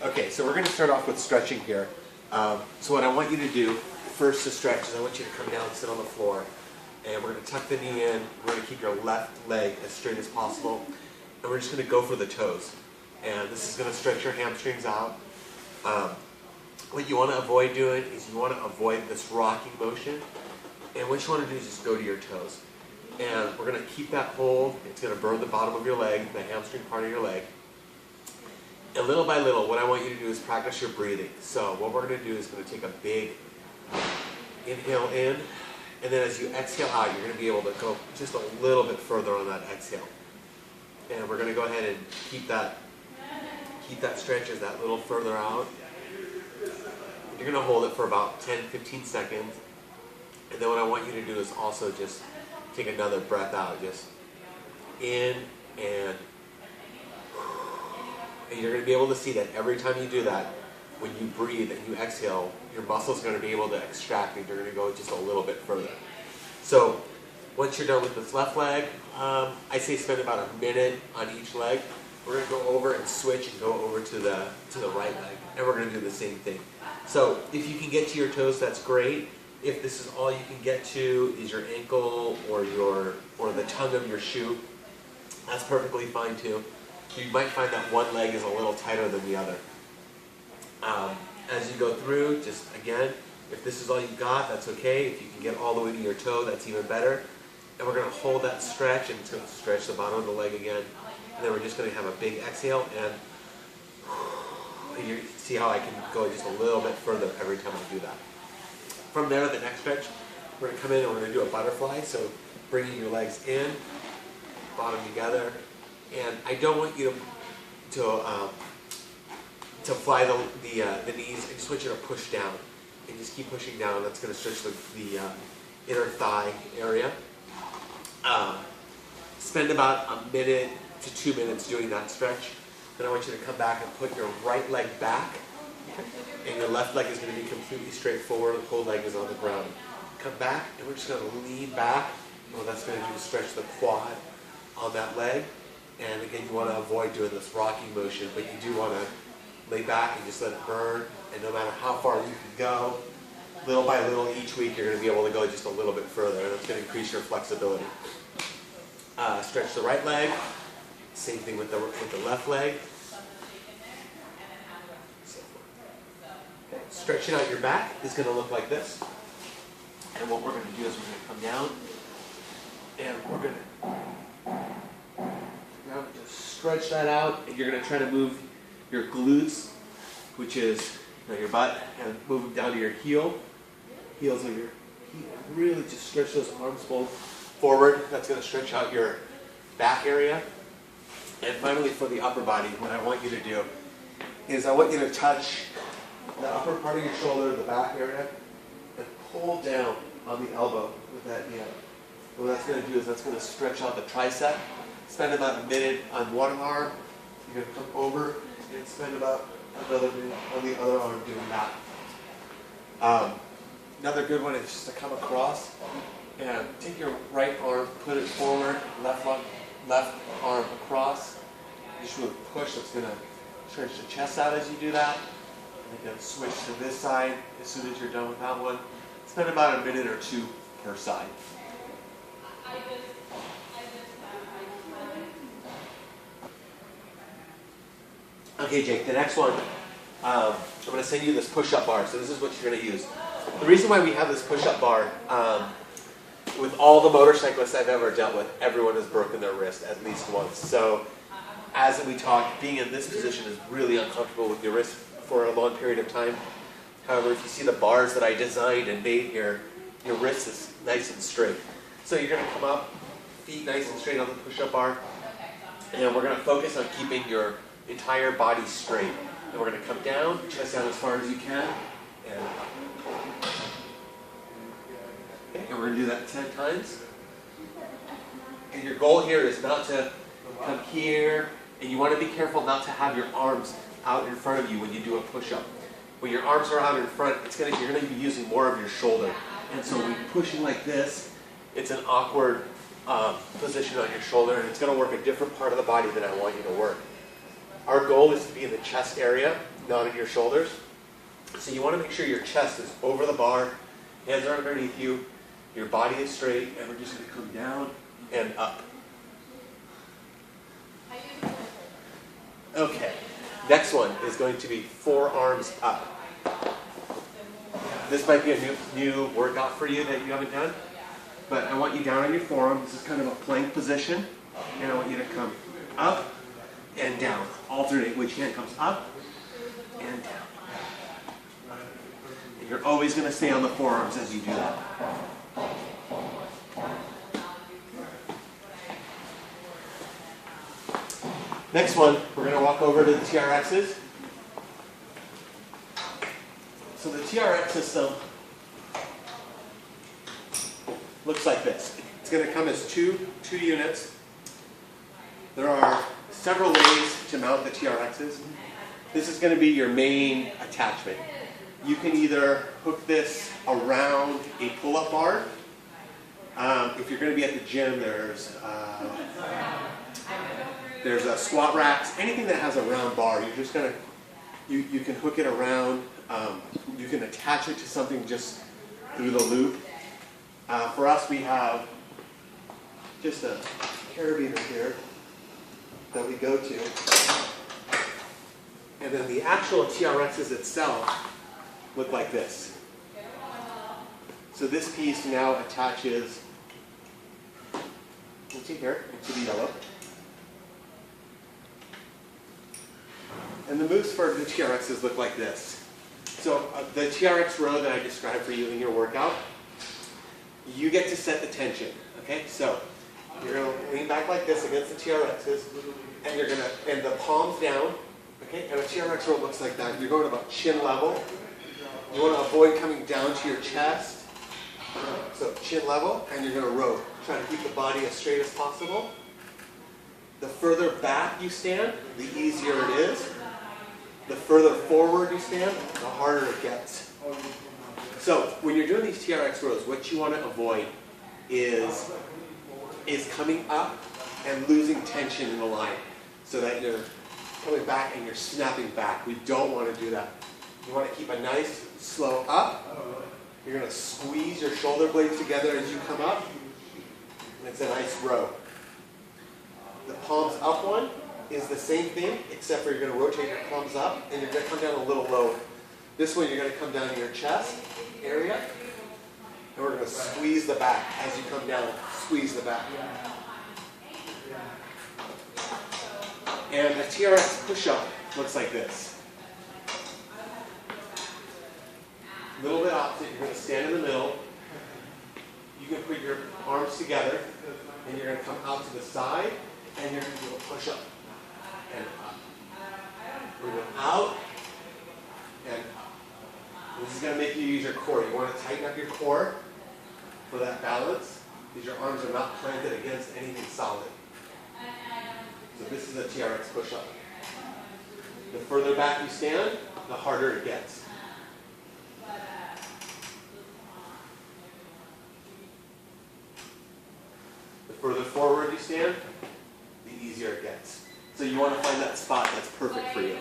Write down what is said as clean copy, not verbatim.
Okay, so we're going to start off with stretching here. So what I want you to do first to stretch is I want you to come down and sit on the floor. And we're going to tuck the knee in. We're going to keep your left leg as straight as possible. And we're just going to go for the toes. And this is going to stretch your hamstrings out. What you want to avoid doing is you want to avoid this rocking motion. And what you want to do is just go to your toes. And we're going to keep that hold. It's going to burn the bottom of your leg, the hamstring part of your leg. And little by little, what I want you to do is practice your breathing. So what we're going to do is going to take a big inhale in. And then as you exhale out, you're going to be able to go just a little bit further on that exhale. And we're going to go ahead and keep that stretch as that little further out. You're going to hold it for about 10-15 seconds. And then what I want you to do is also just take another breath out. Just in and you're going to be able to see that every time you do that, when you breathe and you exhale, your muscle's going to be able to extract and you're going to go just a little bit further. So once you're done with this left leg, I say spend about a minute on each leg. We're going to go over and switch and go over to the right leg. And we're going to do the same thing. So if you can get to your toes, that's great. If this is all you can get to is your ankle or the tongue of your shoe, that's perfectly fine too. You might find that one leg is a little tighter than the other. As you go through, just again, if this is all you got, that's okay. If you can get all the way to your toe, that's even better. And we're going to hold that stretch until stretch the bottom of the leg again. And then we're just going to have a big exhale, and you see how I can go just a little bit further every time I do that. From there, the next stretch, we're going to come in and we're going to do a butterfly. So bringing your legs in, bottom together. And I don't want you to fly the knees. I just want you to push down and just keep pushing down. That's going to stretch the inner thigh area. Spend about a minute to 2 minutes doing that stretch. Then I want you to come back and put your right leg back, and your left leg is going to be completely straight forward. The whole leg is on the ground. Come back, and we're just going to lean back. What that's going to do is stretch the quad on that leg. And again, you want to avoid doing this rocking motion, but you do want to lay back and just let it burn. And no matter how far you can go, little by little each week, you're going to be able to go just a little bit further, and it's going to increase your flexibility. Stretch the right leg. Same thing with the left leg. Stretching out your back is going to look like this. And what we're going to do is we're going to come down, and we're going to just stretch that out, and you're going to try to move your glutes, which is your butt, and move them down to your heels of your heel. Really just stretch those arms both forward. That's going to stretch out your back area. And finally, for the upper body, what I want you to do is I want you to touch the upper part of your shoulder, the back area, and pull down on the elbow with that knee. What that's going to do is that's going to stretch out the tricep. Spend about a minute on one arm. You're going to come over and spend about another minute on the other arm doing that. Another good one is just to come across and take your right arm, put it forward, left arm across. Just with a push that's going to stretch the chest out as you do that. And then switch to this side as soon as you're done with that one. Spend about a minute or two per side. Okay, Jake, the next one, I'm going to send you this push-up bar. So this is what you're going to use. The reason why we have this push-up bar, with all the motorcyclists I've ever dealt with, everyone has broken their wrist at least once. So as we talk, being in this position is really uncomfortable with your wrist for a long period of time. However, if you see the bars that I designed and made here, your wrist is nice and straight. So you're going to come up, feet nice and straight on the push-up bar, and we're going to focus on keeping your entire body straight. And we're going to come down, chest out as far as you can, and we're going to do that 10 times. And your goal here is not to come here, and you want to be careful not to have your arms out in front of you when you do a push-up. When your arms are out in front, you're going to be using more of your shoulder. And so when you're pushing like this, it's an awkward position on your shoulder, and it's going to work a different part of the body than I want you to work. Our goal is to be in the chest area, not in your shoulders. So you want to make sure your chest is over the bar, hands are underneath you, your body is straight, and we're just going to come down and up. Okay, next one is going to be forearms up. This might be a new workout for you that you haven't done, but I want you down on your forearm. This is kind of a plank position, and I want you to come up and down. Alternate which hand comes up and down. And you're always going to stay on the forearms as you do that. Next one, we're going to walk over to the TRXs. So the TRX system looks like this. It's going to come as two units. There are several ways to mount the TRXs. This is going to be your main attachment. You can either hook this around a pull-up bar. If you're going to be at the gym, there's a squat racks, anything that has a round bar. You're just going to, you can hook it around. You can attach it to something just through the loop. For us, we have just a carabiner here that we go to. And then the actual TRXs itself look like this. So this piece now attaches into here, into the yellow. And the moves for the TRXs look like this. So the TRX row that I described for you in your workout, you get to set the tension. Okay, so you're going to lean back like this against the TRXs, and you're going to, and the palms down. Okay, and a TRX row looks like that. You're going about chin level. You want to avoid coming down to your chest. So chin level, and you're going to row. Try to keep the body as straight as possible. The further back you stand, the easier it is. The further forward you stand, the harder it gets. So when you're doing these TRX rows, what you want to avoid is coming up and losing tension in the line so that you're coming back and you're snapping back. We don't want to do that. You want to keep a nice slow up. You're going to squeeze your shoulder blades together as you come up. And it's a nice row. The palms up one is the same thing, except for you're going to rotate your palms up and you're going to come down a little lower. This one you're going to come down to your chest area. And we're going to squeeze the back as you come down. Squeeze the back. And the TRX push-up looks like this. A little bit opposite. You're going to stand in the middle. You can put your arms together, and you're going to come out to the side, and you're going to do a push-up and up. We're going out and up. This is going to make you use your core. You want to tighten up your core for that balance, because your arms are not planted against anything solid. So this is a TRX push-up. The further back you stand, the harder it gets. The further forward you stand, the easier it gets. So you want to find that spot that's perfect for you.